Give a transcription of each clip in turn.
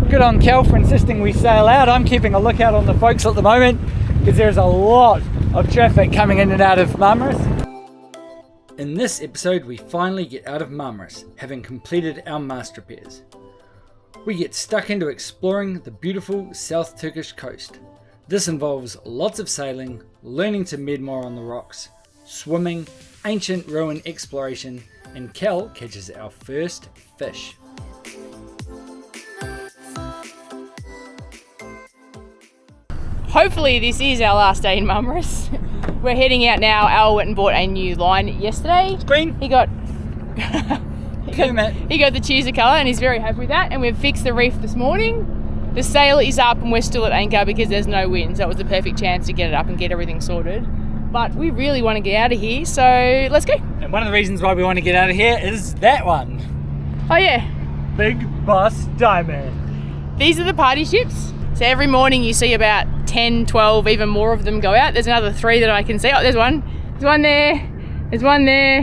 Good on Kel for insisting we sail out. I'm keeping a lookout on the folks at the moment because there's a lot of traffic coming in and out of Marmaris. In this episode, we finally get out of Marmaris, having completed our mast repairs. We get stuck into exploring the beautiful South Turkish coast. This involves lots of sailing, learning to med-moor on the rocks, swimming, ancient ruin exploration, and Kel catches our first fish. Hopefully this is our last day in Marmaris. We're heading out now. Al went and bought a new line yesterday. It's green. He got the choose colour and he's very happy with that. And we've fixed the reef this morning. The sail is up and we're still at anchor because there's no wind. So it was the perfect chance to get it up and get everything sorted. But we really want to get out of here, so let's go. And one of the reasons why we want to get out of here is that one. Oh yeah. Big Boss Diamond. These are the party ships. So every morning you see about 10, 12, even more of them go out. There's another 3 that I can see. Oh, there's one. There's one there. There's one there.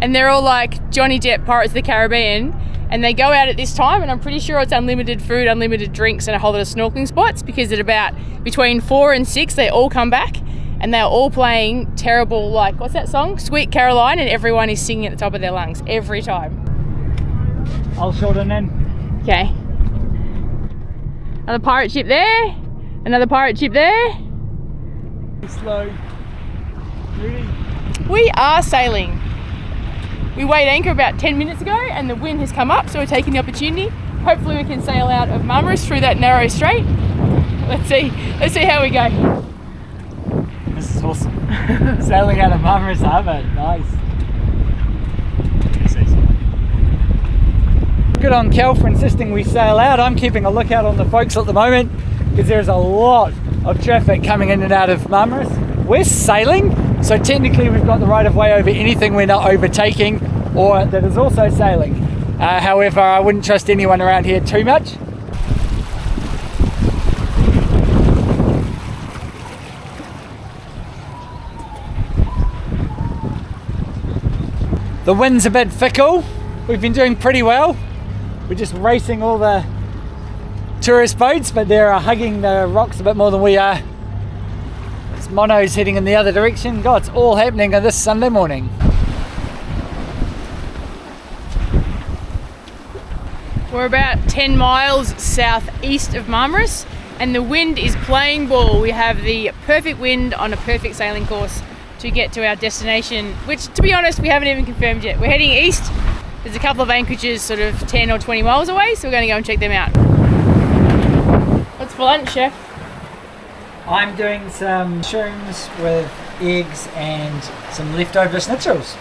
And they're all like Johnny Depp, Pirates of the Caribbean. And they go out at this time, and I'm pretty sure it's unlimited food, unlimited drinks, and a whole lot of snorkeling spots, because at about between 4 and 6, they all come back. And they're all playing terrible, like, what's that song? Sweet Caroline, and everyone is singing at the top of their lungs every time. I'll shorten in. Okay. Another pirate ship there. Another pirate ship there. Slow. Ready. We are sailing. We weighed anchor about 10 minutes ago and the wind has come up, so we're taking the opportunity. Hopefully we can sail out of Marmaris through that narrow strait. Let's see how we go. This is awesome. Sailing out of Marmaris Harbour. Nice. Good on Kel for insisting we sail out. I'm keeping a lookout on the folks at the moment because there's a lot of traffic coming in and out of Marmaris. We're sailing, so technically we've got the right of way over anything we're not overtaking or that is also sailing. However, I wouldn't trust anyone around here too much. The wind's a bit fickle. We've been doing pretty well. We're just racing all the tourist boats, but they're hugging the rocks a bit more than we are. It's monos heading in the other direction. God, it's all happening on this Sunday morning. We're about 10 miles southeast of Marmaris and the wind is playing ball. We have the perfect wind on a perfect sailing course to get to our destination, which, to be honest, we haven't even confirmed yet. We're heading east. There's a couple of anchorages sort of 10 or 20 miles away, so we're going to go and check them out. What's for lunch, Chef? I'm doing some shrooms with eggs and some leftover schnitzels.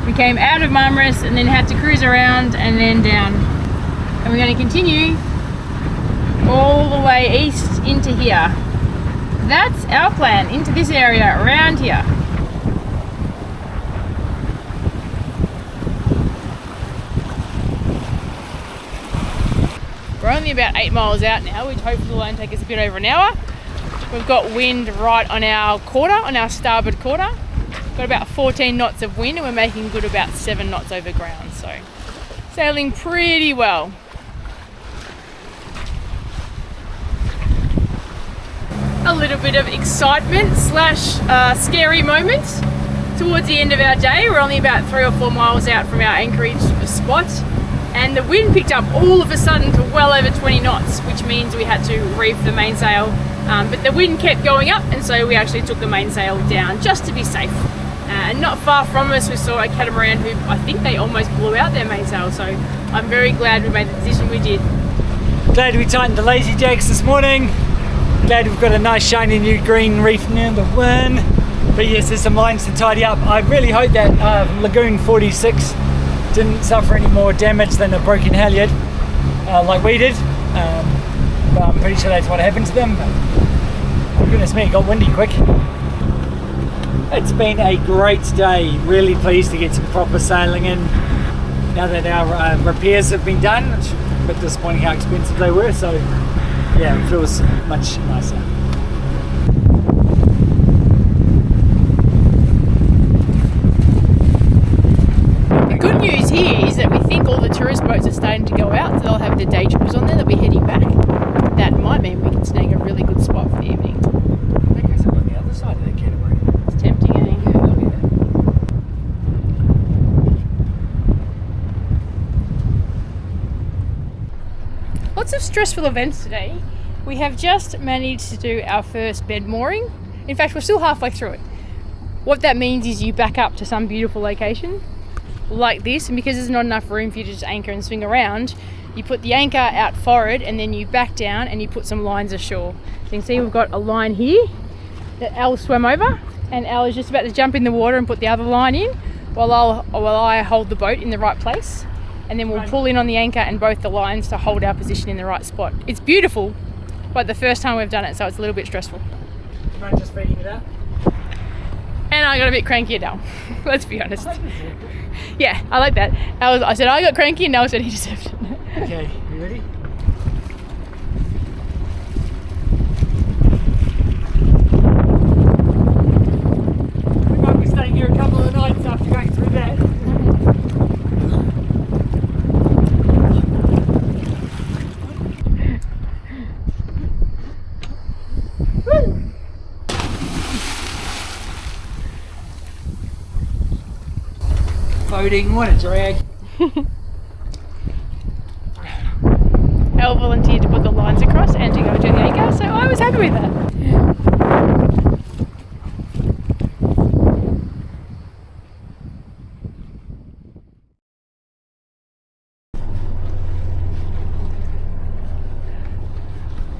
We came out of Marmaris and then had to cruise around and then down. And we're going to continue all the way east into here. That's our plan, into this area around here. We're only about 8 miles out now, which hopefully will only take us a bit over an hour. We've got wind right on our quarter, on our starboard quarter. Got about 14 knots of wind and we're making good about 7 knots over ground, so sailing pretty well. A little bit of excitement / scary moment towards the end of our day. We're only about 3 or 4 miles out from our anchorage spot and the wind picked up all of a sudden to well over 20 knots, which means we had to reef the mainsail, but the wind kept going up and so we actually took the mainsail down just to be safe. And not far from us we saw a catamaran who I think they almost blew out their mainsail, so I'm very glad we made the decision we did. Glad we tightened the lazy jacks this morning. Glad we've got a nice shiny new green reef near the wind. But yes, there's some lines to tidy up. I really hope that Lagoon 46 didn't suffer any more damage than a broken halyard like we did. But I'm pretty sure that's what happened to them. But goodness me, it got windy quick. It's been a great day. Really pleased to get some proper sailing in now that our repairs have been done. It's a bit disappointing how expensive they were, so yeah, it feels much nicer. stressful events today. We have just managed to do our first bed mooring. In fact, we're still halfway through it. What that means is you back up to some beautiful location like this, and because there's not enough room for you to just anchor and swing around, you put the anchor out forward and then you back down and you put some lines ashore. So you can see we've got a line here that Al swam over, and Al is just about to jump in the water and put the other line in while I hold the boat in the right place, and then we'll pull in on the anchor and both the lines to hold our position in the right spot. It's beautiful, but the first time we've done it, so it's a little bit stressful. Do you mind just feeding it out? And I got a bit cranky at Al, let's be honest. Yeah, I like that. I said I got cranky, and Al said he deserved it. Okay, you ready? We might be staying here a couple of nights after going through that. Boating, what a drag. Elle volunteered to put the lines across and to go to the anchor, so I was happy with that.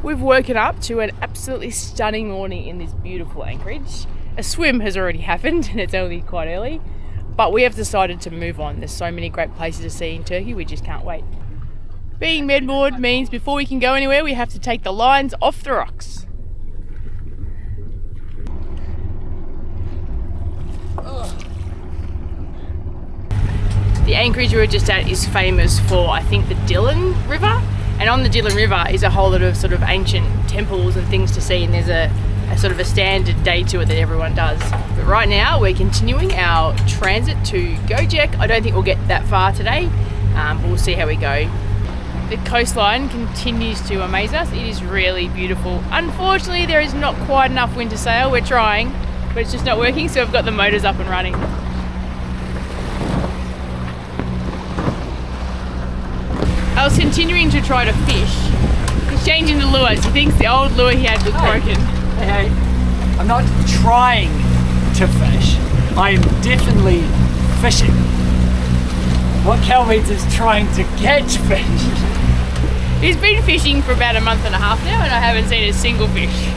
We've woken up to an absolutely stunning morning in this beautiful anchorage. A swim has already happened and it's only quite early, but we have decided to move on. There's so many great places to see in Turkey, we just can't wait. Being med-moored means before we can go anywhere, we have to take the lines off the rocks. The anchorage we were just at is famous for, I think, the Dillon River. And on the Dillon River is a whole lot of sort of ancient temples and things to see, and there's a sort of a standard day tour that everyone does. But right now we're continuing our transit to Gojek. I don't think we'll get that far today, but we'll see how we go. The coastline continues to amaze us. It is really beautiful. Unfortunately, there is not quite enough wind to sail. We're trying, but it's just not working, so we've got the motors up and running. I was continuing to try to fish. He's changing the lures. He thinks the old lure he had was broken. Hey, I'm not trying to fish. I am definitely fishing. What Kel means is trying to catch fish. He's been fishing for about a month and a half now, and I haven't seen a single fish.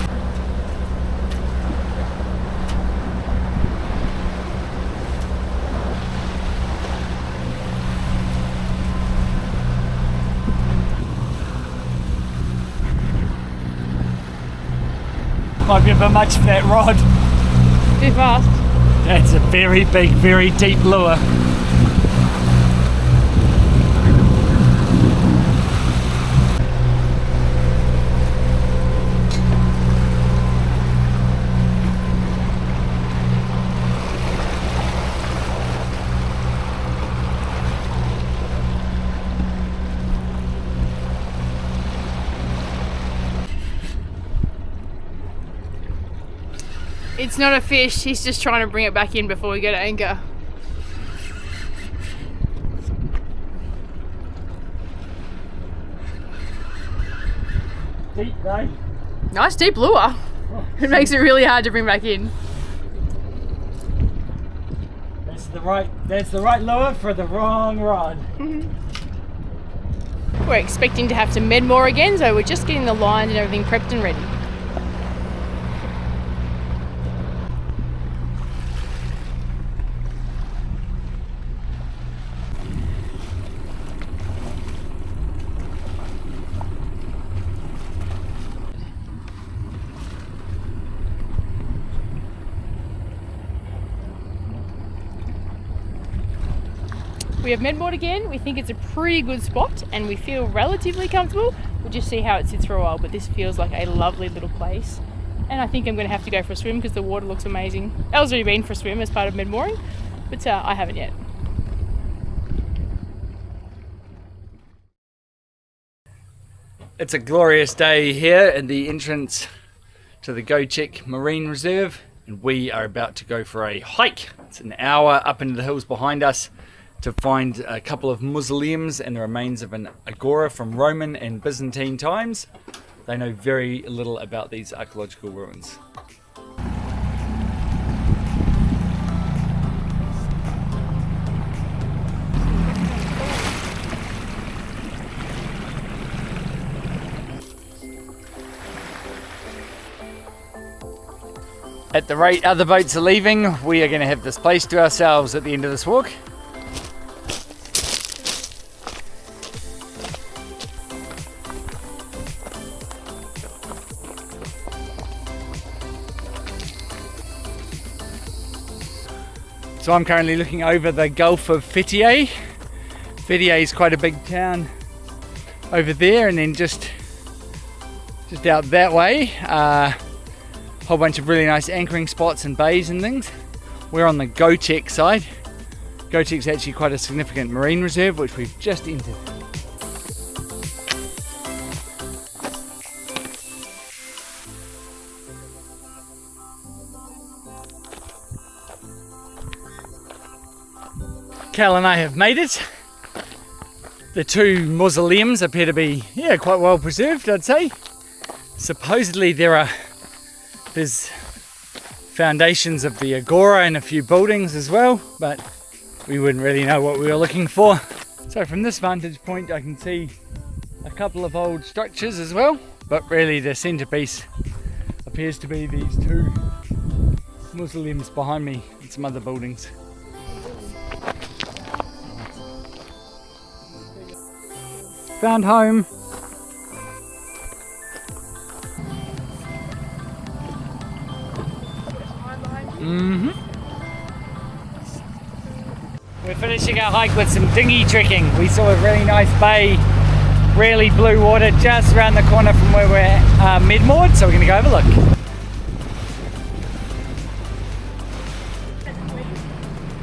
Might be a bit much for that rod. Too fast. That's a very big, very deep lure. It's not a fish, he's just trying to bring it back in before we go to anchor. Deep, though. Nice deep lure. It makes it really hard to bring back in. That's the right lure for the wrong rod. We're expecting to have to med-moor again, so we're just getting the lines and everything prepped and ready. We have med-moored again. We think it's a pretty good spot and we feel relatively comfortable. We'll just see how it sits for a while, but this feels like a lovely little place. And I think I'm going to have to go for a swim because the water looks amazing. Elle's already been for a swim as part of med-mooring, but I haven't yet. It's a glorious day here at the entrance to the Gojek Marine Reserve, and we are about to go for a hike. It's an hour up into the hills behind us. to find a couple of mausoleums and the remains of an agora from Roman and Byzantine times. They know very little about these archaeological ruins. At the rate other boats are leaving, we are going to have this place to ourselves at the end of this walk. So I'm currently looking over the Gulf of Fethiye. Fethiye is quite a big town over there, and then just out that way, whole bunch of really nice anchoring spots and bays and things. We're on the Gotek side. Gotek's actually quite a significant marine reserve, which we've just entered. Kel and I have made it. The two mausoleums appear to be, quite well preserved, I'd say. Supposedly there's foundations of the agora and a few buildings as well, but we wouldn't really know what we were looking for. So from this vantage point I can see a couple of old structures as well, but really the centerpiece appears to be these two mausoleums behind me and some other buildings. Found home. We're finishing our hike with some dinghy trekking. We saw a really nice bay, really blue water just around the corner from where we're med-moored, so we're going to go have a look.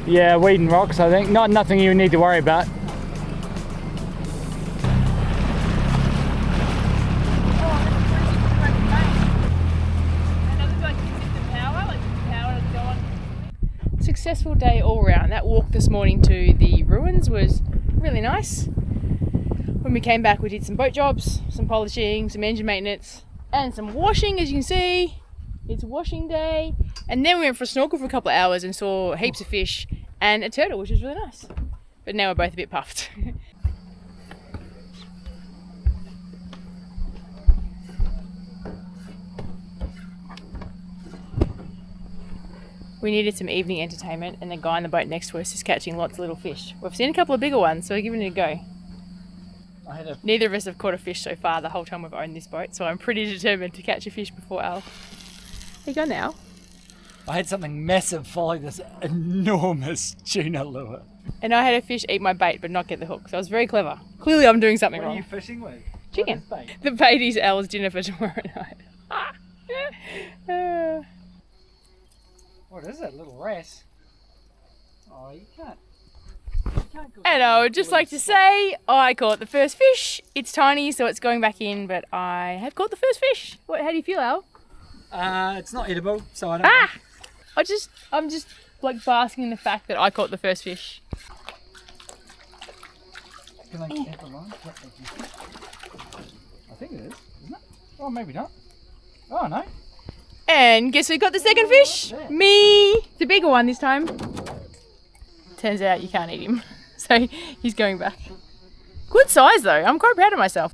Yeah, weed and rocks, I think. Nothing you need to worry about. Successful day all round. That walk this morning to the ruins was really nice. When we came back, we did some boat jobs, some polishing, some engine maintenance, and some washing. As you can see, it's washing day. And then we went for a snorkel for a couple of hours and saw heaps of fish and a turtle, which was really nice. But now we're both a bit puffed. We needed some evening entertainment, and the guy on the boat next to us is catching lots of little fish. We've seen a couple of bigger ones, so we're giving it a go. Neither of us have caught a fish so far the whole time we've owned this boat, so I'm pretty determined to catch a fish before Al. There you go now. I had something massive follow this enormous tuna lure. And I had a fish eat my bait but not get the hook, so I was very clever. Clearly I'm doing something wrong. What are you fishing with? Chicken. The bait is Al's dinner for tomorrow night. What is it, little wrasse? Oh, you can't. And I would just like to say, I caught the first fish. It's tiny, so it's going back in, but I have caught the first fish. How do you feel, Al? It's not edible, so I don't know. I'm just like basking in the fact that I caught the first fish. Can I have a line? I think it is, isn't it? Oh, maybe not. Oh, no. And guess who got the second fish? Me! It's a bigger one this time. Turns out you can't eat him. So he's going back. Good size though. I'm quite proud of myself.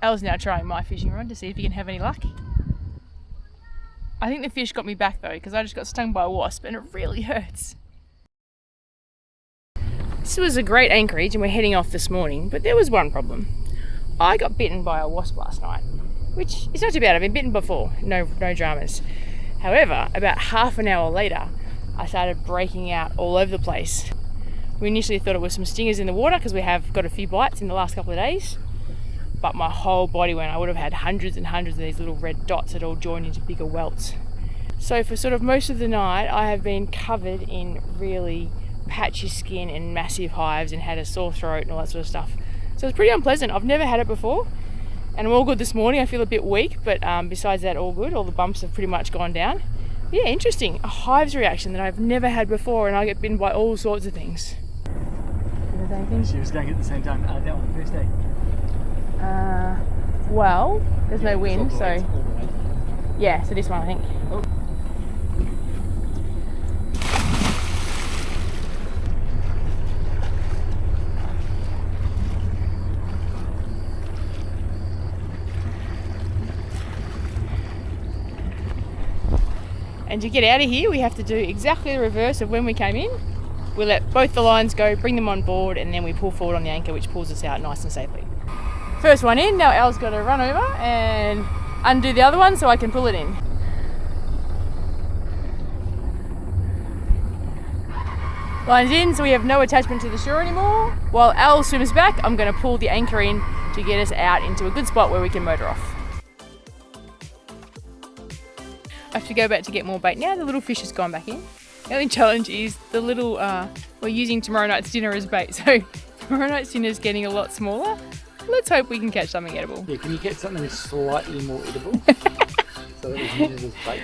Al's now trying my fishing rod to see if he can have any luck. I think the fish got me back though, because I just got stung by a wasp and it really hurts. This was a great anchorage and we're heading off this morning, but there was one problem. I got bitten by a wasp last night, which is not too bad. I've been bitten before, no dramas. However, about half an hour later, I started breaking out all over the place. We initially thought it was some stingers in the water because we have got a few bites in the last couple of days, but my whole body went. I would have had hundreds and hundreds of these little red dots that all joined into bigger welts. So for sort of most of the night, I have been covered in really patchy skin and massive hives and had a sore throat and all that sort of stuff. So it's pretty unpleasant. I've never had it before and I'm all good this morning. I feel a bit weak, but besides that, all good. All the bumps have pretty much gone down. Yeah, interesting. A hives reaction that I've never had before, and I get bitten by all sorts of things. She was going at the same time. That one, first day. Well, there's no wind, so yeah, so this one I think. Oh. And to get out of here, we have to do exactly the reverse of when we came in. We let both the lines go, bring them on board, and then we pull forward on the anchor, which pulls us out nice and safely. First one in, now Al's got to run over and undo the other one so I can pull it in. Lines in, so we have no attachment to the shore anymore. While Al swims back, I'm going to pull the anchor in to get us out into a good spot where we can motor off. I have to go back to get more bait now. The little fish has gone back in. The only challenge is the little, we're using tomorrow night's dinner as bait, so tomorrow night's dinner is getting a lot smaller. Let's hope we can catch something edible. Yeah, can you get something slightly more edible so that we can use it as bait?